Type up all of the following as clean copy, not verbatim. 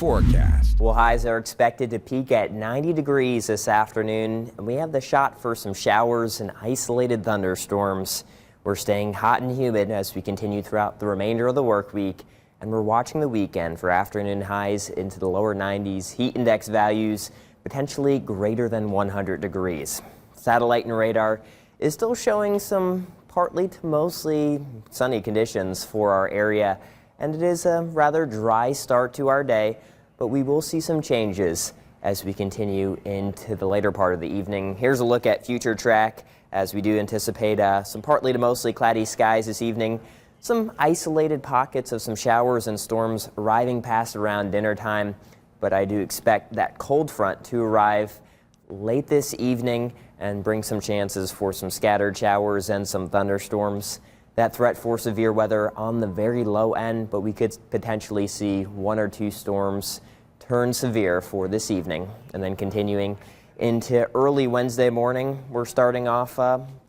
Forecast. Well, highs are expected to peak at 90 degrees this afternoon, and we have the shot for some showers and isolated thunderstorms. We're staying hot and humid as we continue throughout the remainder of the work week, and we're watching the weekend for afternoon highs into the lower 90s, heat index values potentially greater than 100 degrees. Satellite and radar is still showing some partly to mostly sunny conditions for our area, and it is a rather dry start to our day, but we will see some changes as we continue into the later part of the evening. Here's a look at future track as we do anticipate some partly to mostly cloudy skies this evening. Some isolated pockets of some showers and storms arriving past around dinner time, but I do expect that cold front to arrive late this evening and bring some chances for some scattered showers and some thunderstorms. That threat for severe weather on the very low end, but we could potentially see one or two storms turn severe for this evening. And then continuing into early Wednesday morning, we're starting off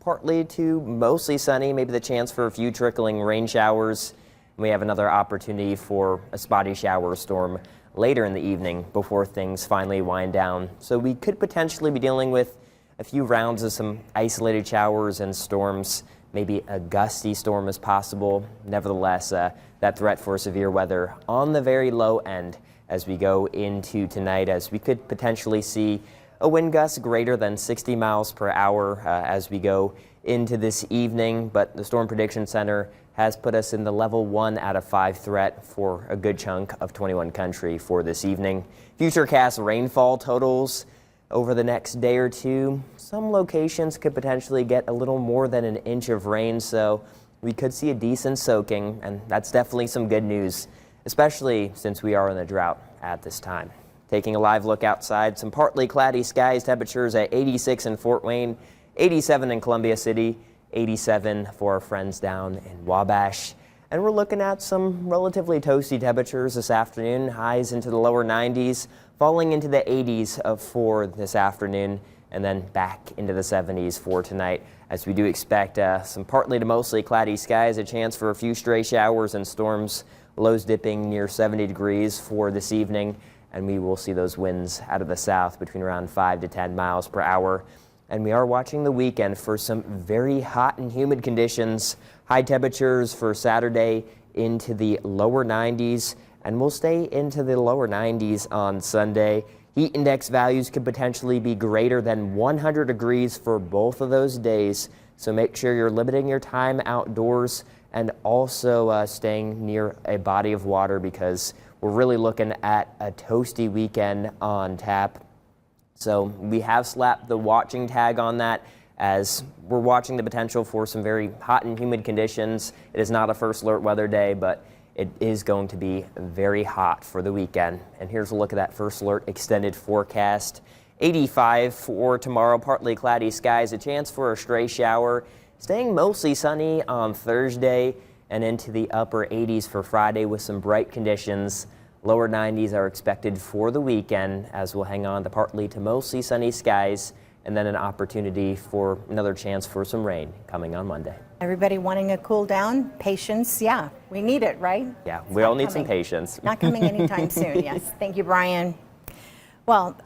partly to mostly sunny, maybe the chance for a few trickling rain showers. We have another opportunity for a spotty shower storm later in the evening before things finally wind down. So we could potentially be dealing with a few rounds of some isolated showers and storms. Maybe a gusty storm is possible. Nevertheless, that threat for severe weather on the very low end as we go into tonight, as we could potentially see a wind gust greater than 60 miles per hour as we go into this evening. But the Storm Prediction Center has put us in the level 1 out of 5 threat for a good chunk of 21 country for this evening. Futurecast rainfall totals over the next day or two. Some locations could potentially get a little more than an inch of rain, so we could see a decent soaking, and that's definitely some good news, especially since we are in a drought at this time. Taking a live look outside, some partly cloudy skies, temperatures at 86 in Fort Wayne, 87 in Columbia City, 87 for our friends down in Wabash. And we're looking at some relatively toasty temperatures this afternoon, highs into the lower 90s, falling into the 80s for this afternoon, and then back into the 70s for tonight, as we do expect some partly to mostly cloudy skies, a chance for a few stray showers and storms, lows dipping near 70 degrees for this evening, and we will see those winds out of the south between around 5 to 10 miles per hour. And we are watching the weekend for some very hot and humid conditions. High temperatures for Saturday into the lower 90s, and we'll stay into the lower 90s on Sunday. Heat index values could potentially be greater than 100 degrees for both of those days, so make sure you're limiting your time outdoors and also staying near a body of water, because we're really looking at a toasty weekend on tap. So we have slapped the watching tag on that, as we're watching the potential for some very hot and humid conditions. It is not a first alert weather day, but it is going to be very hot for the weekend. And here's a look at that first alert extended forecast. 85 for tomorrow, partly cloudy skies, a chance for a stray shower. Staying mostly sunny on Thursday and into the upper 80s for Friday with some bright conditions. Lower 90s are expected for the weekend, as we'll hang on to partly to mostly sunny skies, and then an opportunity for another chance for some rain coming on Monday. Everybody wanting a cool down, patience, yeah, we need it, right? Yeah, we all need some patience. Not coming anytime soon, yes. Thank you, Brian. Well.